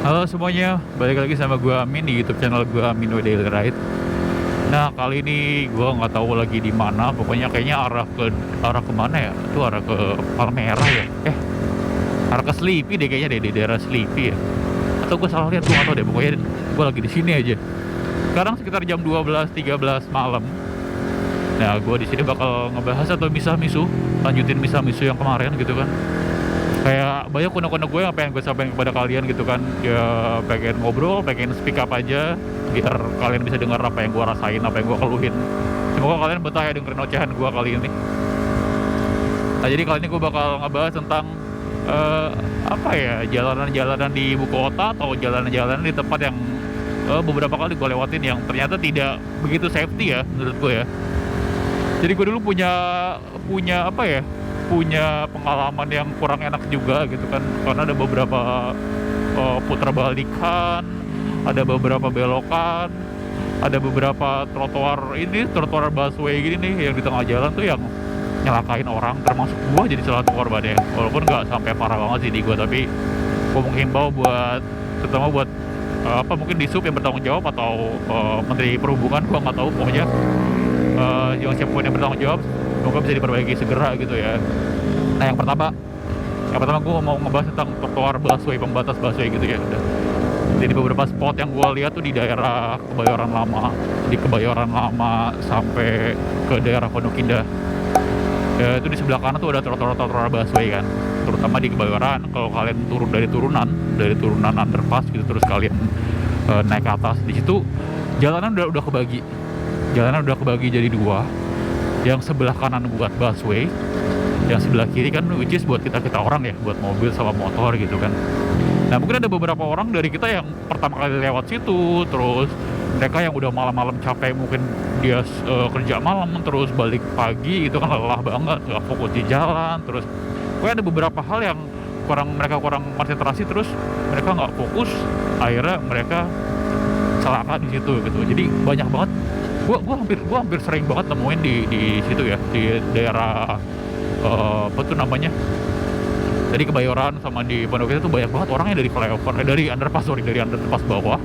Halo semuanya, balik lagi sama gua Amin di YouTube channel gua Amin Daily Ride. Nah kali ini gua nggak tahu lagi di mana, pokoknya kayaknya arah ke mana ya? Itu arah ke Palmerah ya? Arah ke Sleepy deh kayaknya deh, di daerah Sleepy ya. Atau gua salah lihat, gua nggak tahu deh. Pokoknya gua lagi di sini aja. Sekarang sekitar jam 12.13 malam. Nah gua di sini bakal ngebahas atau misah-misu, lanjutin misah-misu yang kemarin gitu kan. Kayak banyak unek-unek gue yang pengen gue sampaikan kepada kalian gitu kan. Ya pengen ngobrol, pengen speak up aja biar kalian bisa dengar apa yang gue rasain, apa yang gue keluhin. Semoga kalian betah ya dengerin ocehan gue kali ini. Nah jadi kali ini gue bakal ngebahas tentang apa ya, jalanan-jalanan di ibu kota atau jalanan-jalanan di tempat yang beberapa kali gue lewatin yang ternyata tidak begitu safety ya menurut gue ya. Jadi gue dulu punya punya apa ya, punya pengalaman yang kurang enak juga gitu kan, karena ada beberapa putar balikan, ada beberapa belokan, ada beberapa trotoar busway gini nih yang di tengah jalan tuh yang nyelakain orang, termasuk gua jadi salah satu korban ya. Walaupun nggak sampai parah banget sih di gua, tapi gua menghimbau buat, terutama buat mungkin di sub yang bertanggung jawab atau menteri perhubungan, gua nggak tahu, pokoknya yang siapapun yang bertanggung jawab semoga bisa diperbaiki segera gitu ya. Nah yang pertama gue mau ngebahas tentang trotoar busway, pembatas busway gitu ya udah. Jadi beberapa spot yang gue lihat tuh di daerah Kebayoran Lama, sampai ke daerah Pondok Indah ya, itu di sebelah kanan tuh ada trotoar busway kan, terutama di Kebayoran. Kalau kalian turun dari turunan underpass gitu, terus kalian naik ke atas, di situ jalanan udah kebagi jadi dua. Yang sebelah kanan buat busway, yang sebelah kiri kan which is buat kita orang ya, buat mobil sama motor gitu kan. Nah mungkin ada beberapa orang dari kita yang pertama kali lewat situ, terus mereka yang udah malam-malam capek, mungkin dia kerja malam terus balik pagi itu kan lelah banget, nggak fokus di jalan, terus pokoknya ada beberapa hal yang mereka kurang konsentrasi, terus mereka nggak fokus, akhirnya mereka celaka di situ gitu. Jadi banyak banget, gua hampir sering banget nemuin di situ ya, di daerah apa tuh namanya, dari Kebayoran sama di Pondok Indah tuh banyak banget orangnya dari flyover, dari underpass bawah,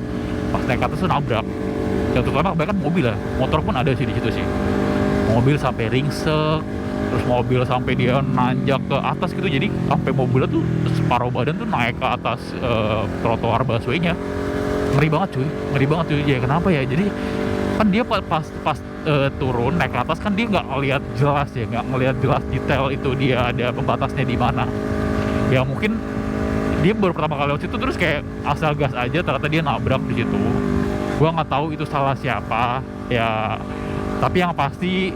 pas naik ke atas tuh nabrak. Yang terutama bahkan mobil ya, motor pun ada sih di situ sih, mobil sampai ringsek, terus mobil sampai dia nanjak ke atas gitu. Jadi sampai mobilnya tuh separuh badan tuh naik ke atas trotoar busway-nya. Ngeri banget cuy ya. Kenapa ya? Jadi kan dia pas turun naik ke atas kan dia nggak ngelihat jelas detail itu dia ada pembatasnya di mana ya. Mungkin dia baru pertama kali lewat situ terus kayak asal gas aja, ternyata dia nabrak di situ. Gua nggak tahu itu salah siapa ya, tapi yang pasti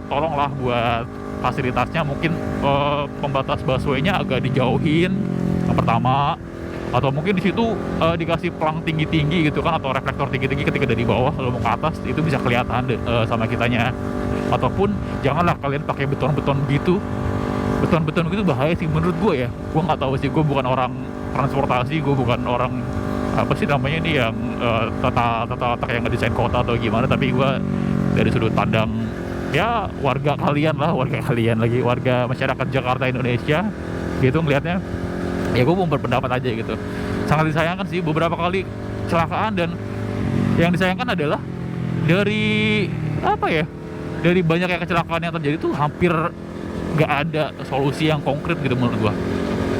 tolonglah buat fasilitasnya mungkin pembatas busway-nya agak dijauhin yang pertama, atau mungkin di situ dikasih pelang tinggi-tinggi gitu kan, atau reflektor tinggi-tinggi ketika dari bawah kalau mau ke atas itu bisa kelihatan sama kitanya. Ataupun janganlah kalian pakai beton-beton gitu bahaya sih menurut gue ya. Gue nggak tahu sih, gue bukan orang transportasi, gue bukan orang apa sih namanya ini yang tata yang ngedesain kota atau gimana, tapi gue dari sudut pandang ya warga masyarakat Jakarta Indonesia gitu ngelihatnya ya, gue mau berpendapat aja gitu. Sangat disayangkan sih beberapa kali kecelakaan, dan yang disayangkan adalah dari banyak yang kecelakaan yang terjadi tuh hampir nggak ada solusi yang konkret gitu menurut gue.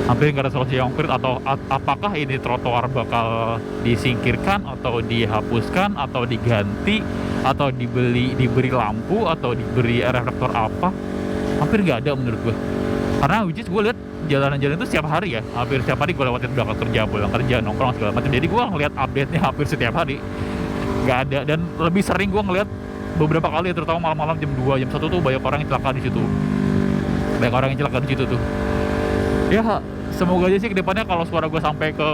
Hampir nggak ada solusi yang konkret, atau apakah ini trotoar bakal disingkirkan atau dihapuskan atau diganti atau diberi lampu atau diberi reflektor apa, hampir nggak ada menurut gue. Karena which is gue lihat jalanan-jalanan itu setiap hari ya, hampir setiap hari gue lewatin berangkat kerja, pulang kerja, nongkrong segala macam. Jadi gue ngeliat update-nya hampir setiap hari, nggak ada. Dan lebih sering gue ngeliat beberapa kali, terutama malam-malam jam 2, jam 1 tuh banyak orang yang celaka di situ. Tuh. Ya semoga aja sih kedepannya kalau suara gue sampai ke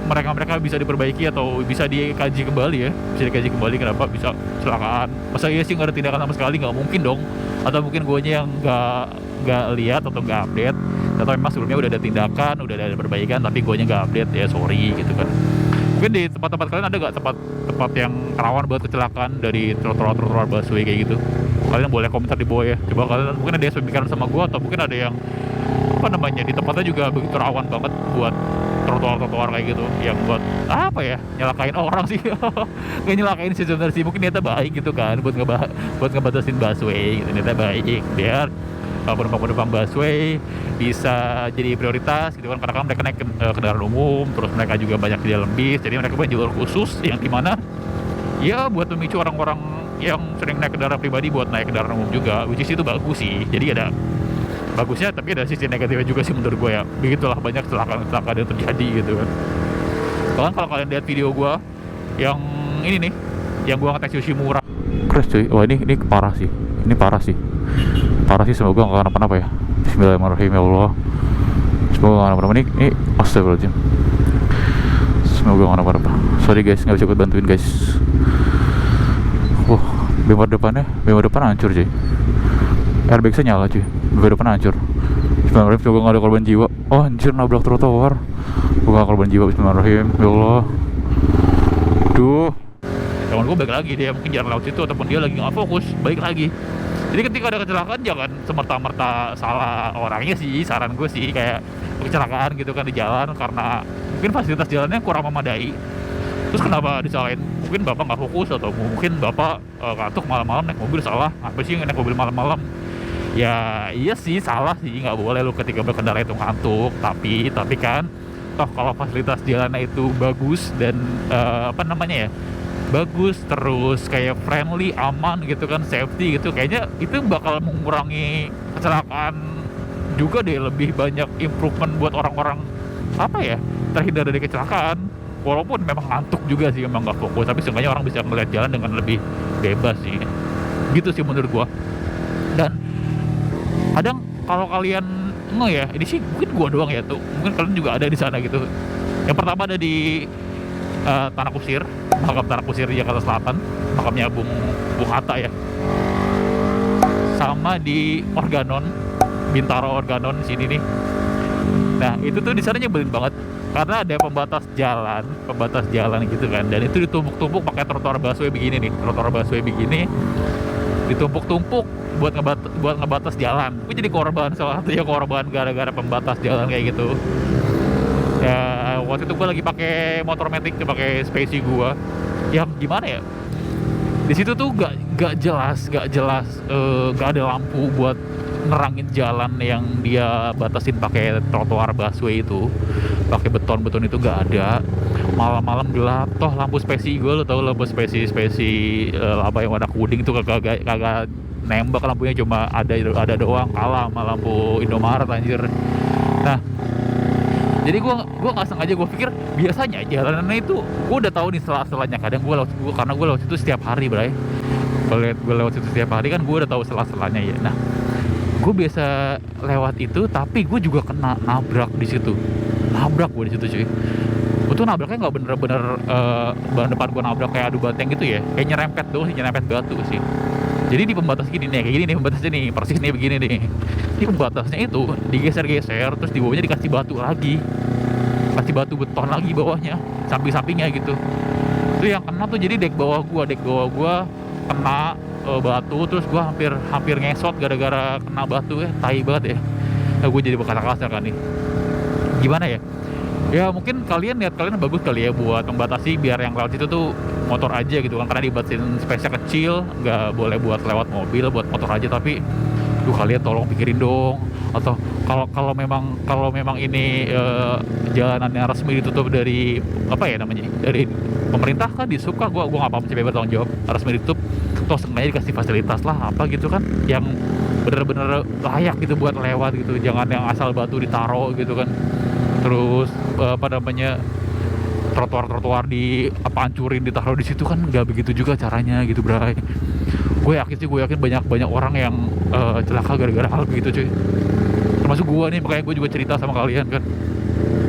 mereka bisa diperbaiki atau bisa dikaji kembali kenapa bisa kecelakaan. Masa iya sih nggak ada tindakan sama sekali? Nggak mungkin dong. Atau mungkin guanya yang nggak lihat atau nggak update, atau memang sebelumnya udah ada tindakan, udah ada perbaikan tapi guanya nggak update ya, sorry gitu kan. Mungkin di tempat-tempat kalian ada nggak tempat yang rawan buat kecelakaan dari trotoar busway kayak gitu? Kalian boleh komentar di bawah ya. Coba kalian mungkin ada yang pemikiran sama gue, atau mungkin ada yang apa namanya, di tempatnya juga begitu rawan banget buat trotoar kayak gitu, yang buat apa ya, nyelakain orang sih. Nggak nyelakain sih sebenarnya sih, mungkin niatnya baik gitu kan, buat ngebatasin busway gitu, niatnya baik biar penumpang busway bisa jadi prioritas gitu kan, karena kan mereka naik kendaraan umum, terus mereka juga banyak di dalam bis, jadi mereka punya jalur khusus yang dimana ya buat memicu orang-orang yang sering naik kendaraan pribadi buat naik kendaraan umum juga, which is itu bagus sih. Jadi ada bagusnya, tapi ada sisi negatifnya juga sih menurut gue ya. Begitulah banyak kecelakaan yang terjadi gitu kan. Bahkan kalau kalian lihat video gue yang ini nih, yang gue ngetes Yoshimura, crash cuy. Wah ini parah sih, ini parah sih, semoga nggak kenapa-napa ya. Bismillahirrahmanirrahim, ya Allah, semoga nggak kenapa-napa. Ini astagfirullahaladzim, semoga nggak kenapa-napa. Sorry guys, nggak bisa ikut bantuin guys. Bemper depan hancur cuy, airbag-nya nyala cuy, bemper depan hancur. Bismillahirrahmanirrahim, semoga nggak ada korban jiwa. Oh anjir, nabrak trotoar, semoga nggak korban jiwa. Bismillahirrahmanirrahim, ya Allah. Duh, teman gue balik lagi, dia mungkin jalan lewat situ ataupun dia lagi nggak fokus, balik lagi. Jadi ketika ada kecelakaan jangan semerta-merta salah orangnya sih, saran gue sih. Kayak kecelakaan gitu kan di jalan karena mungkin fasilitas jalannya kurang memadai, terus kenapa disalahin? Mungkin bapak nggak fokus, atau mungkin bapak ngantuk malam-malam naik mobil, salah apa sih naik mobil malam-malam? Ya iya sih, salah sih, nggak boleh lu ketika berkendara itu ngantuk. Tapi kan toh kalau fasilitas jalannya itu bagus dan apa namanya ya, bagus, terus kayak friendly, aman gitu kan, safety gitu, kayaknya itu bakal mengurangi kecelakaan juga deh. Lebih banyak improvement buat orang-orang apa ya, terhindar dari kecelakaan. Walaupun memang ngantuk juga sih, memang nggak fokus, tapi seenggaknya orang bisa melihat jalan dengan lebih bebas sih, gitu sih menurut gua. Dan kadang kalau kalian ya, ini sih mungkin gua doang ya tuh, mungkin kalian juga ada di sana gitu. Yang pertama ada di Tanah Kusir, makam Tanah Kusir di Jakarta Selatan, makamnya Bung Hatta ya. Sama di Organon, Bintaro Organon sini nih. Nah itu tuh di sana nyebelin banget karena ada pembatas jalan gitu kan, dan itu ditumpuk-tumpuk pakai trotoar busway begini nih, ditumpuk-tumpuk buat ngebatas jalan. Gue jadi korban, salah satunya korban gara-gara pembatas jalan kayak gitu. Ya waktu itu gue lagi pakai motor matic, pakai Spacey gue, yang gimana ya, di situ tuh gak jelas, gak ada lampu buat nerangin jalan yang dia batasin pakai trotoar busway itu, pakai beton itu gak ada. Malam-malam gelap, toh lampu Spacey gue, lo tau lampu Spacey apa yang warna kuning itu kagak nembak, lampunya cuma ada doang, kalah sama lampu Indomaret anjir. Nah jadi gue nggak sengaja, gue pikir biasanya jalanannya itu gue udah tahu nih selah-selahnya. Kadang karena gue lewat situ setiap hari, bray. Gue lewat situ setiap hari kan, gue udah tahu selah-selahnya ya. Nah gue biasa lewat itu, tapi gue juga kena nabrak di situ. Gue di situ cuy. Gue tuh nabraknya nggak bener-bener ban depan gue nabrak kayak adu banteng gitu ya, kayak nyerempet doang sih, nyerempet batu sih. Jadi di pembatas gini nih, kayak gini nih pembatasnya nih, persis nih begini nih. Di pembatasnya itu digeser-geser, terus di bawahnya dikasih batu lagi, kasih batu beton lagi bawahnya, samping-sampingnya gitu. Itu yang kena tuh, jadi dek bawah gua kena batu, terus gua hampir ngesot gara-gara kena batu ya, tai banget ya. Nah, gue jadi berkata kasar kan nih. Gimana ya? Ya mungkin kalian bagus kali ya buat membatasi biar yang lewat itu tuh motor aja gitu kan, karena dibatasin space-nya kecil, nggak boleh buat lewat mobil, buat motor aja. Tapi kalian tolong pikirin dong. Atau kalau memang ini jalanan yang resmi ditutup dari apa ya namanya, dari pemerintah kan, disuka gua nggak apa-apa sih, bebas tanggung jawab, resmi ditutup, toh sebenarnya dikasih fasilitas lah apa gitu kan, yang bener-bener layak gitu buat lewat gitu, jangan yang asal batu ditaro gitu kan. Terus apa namanya, trotoar hancurin, ditaruh di situ kan, nggak begitu juga caranya gitu, bray. Gue yakin banyak orang yang celaka gara-gara hal begitu cuy, termasuk gue nih, makanya gue juga cerita sama kalian kan.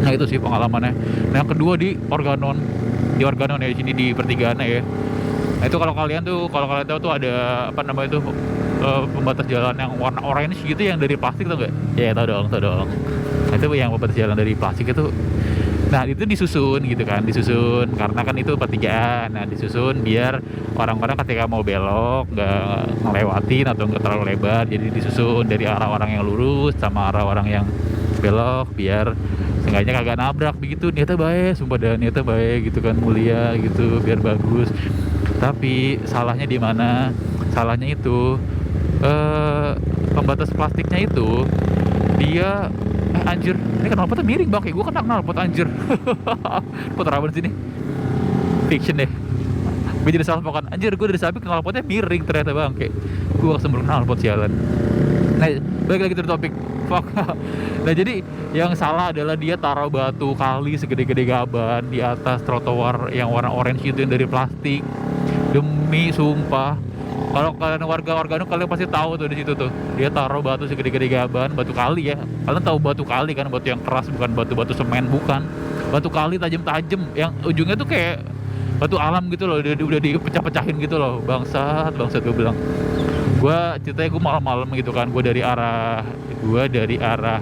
Nah itu sih pengalamannya. Nah yang kedua di Organon ya, di sini di pertigaan ya. Nah itu kalau kalian tahu tuh ada apa namanya itu, pembatas jalan yang warna orange gitu, yang dari plastik tuh nggak? Ya tahu dong. Nah, itu yang pembatas jalan dari plastik itu. Nah itu disusun gitu kan, karena kan itu pertigaan. Nah disusun biar orang-orang ketika mau belok nggak ngelewatin atau nggak terlalu lebar. Jadi disusun dari arah orang yang lurus sama arah orang yang belok biar seenggaknya kagak nabrak begitu. Niatnya baik, sumpah dah, niatnya baik gitu kan, mulia gitu biar bagus. Tapi salahnya di mana? Salahnya itu pembatas plastiknya itu dia anjir, ini knalpotnya miring bang, kayak gue kena knalpot anjir. Putar apa sini? Fiction deh. Gue jadi salah pokan anjir, gue dari samping knalpotnya miring ternyata bang, kayak gue kesembur knalpot sialan. Nah, balik lagi ke topik. Fuck. Nah, jadi yang salah adalah dia taruh batu kali segede-gede gaban di atas trotoar yang warna orange itu yang dari plastik. Demi sumpah, kalau kalian warga-warga kalian pasti tahu tuh di situ tuh. Dia taruh batu segede-gede gaban, batu kali ya. Kalian tahu batu kali kan, batu yang keras, bukan batu-batu semen, bukan. Batu kali tajam-tajam yang ujungnya tuh kayak batu alam gitu loh, udah dipecah-pecahin gitu loh. Bangsat gue bilang. Ceritanya gue malam-malam gitu kan, gue dari arah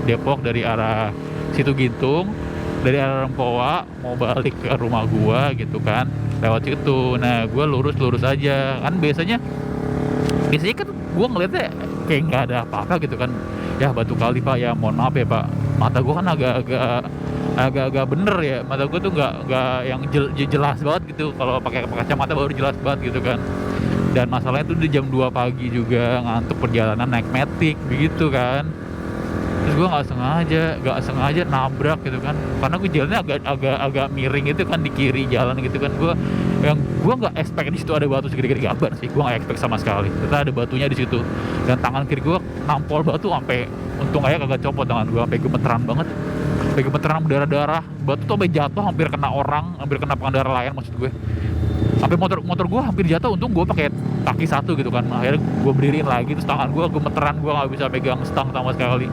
Depok, dari arah Situ Gintung, dari arah Rempoa mau balik ke rumah gue gitu kan, lewat situ. Nah, gue lurus aja kan, biasanya kan gue ngeliatnya kayak nggak ada apa-apa gitu kan. Ya batu kali pak, ya mohon maaf ya pak, mata gue kan agak bener ya, mata gue tuh nggak yang jelas banget gitu. Kalau pakai kacamata baru jelas banget gitu kan. Dan masalahnya tuh di jam 2 pagi juga, ngantuk perjalanan naik matic begitu kan. Terus gue nggak sengaja nabrak gitu kan, karena gue jalannya agak miring itu kan, di kiri jalan gitu kan. Gue nggak expect di situ ada batu segede-gede gaban sih, gue nggak expect sama sekali. Ternyata ada batunya di situ, dan tangan kiri gue nampol batu sampai, untung aja kagak copot tangan gue, sampai gemeteran banget, sampai gemeteran berdarah-darah. Batu tuh sampai jatuh, hampir kena orang, hampir kena pengendara lain maksud gue. Sampai motor gue hampir jatuh, untung gue pakai kaki satu gitu kan. Akhirnya gue berdiriin lagi, terus tangan gue gemeteran, gue nggak bisa pegang stang sama sekali.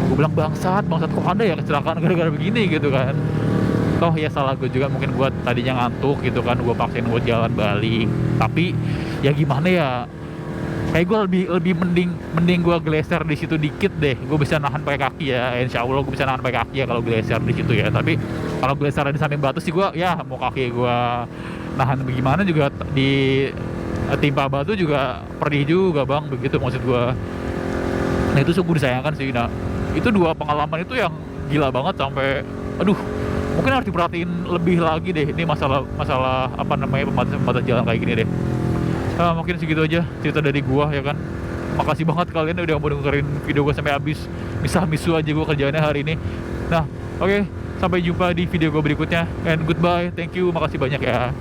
Gue bilang bangsat kok ada ya kecelakaan gara-gara begini gitu kan. Toh ya salah gue juga, mungkin gue tadinya ngantuk gitu kan, gue paksain gue jalan balik. Tapi ya gimana ya, kayak gue lebih mending gue geser di situ dikit deh. Gue bisa nahan pakai kaki ya, insya Allah gue bisa nahan pakai kaki ya kalau geser di situ ya. Tapi kalau geser di samping batu sih gue ya mau kaki gue nahan bagaimana juga, di timpa batu juga perih juga bang, begitu maksud gue. Nah itu sungguh disayangkan sih. Nah itu dua pengalaman itu yang gila banget, sampai aduh, mungkin harus diperhatiin lebih lagi deh ini masalah apa namanya, pembatas jalan kayak gini deh. Mungkin segitu aja cerita dari gua ya kan. Makasih banget kalian udah mau dengerin video gua sampai habis. Misah-misu aja gua kerjaannya hari ini. Nah, oke, sampai jumpa di video gua berikutnya, and goodbye, thank you, makasih banyak ya.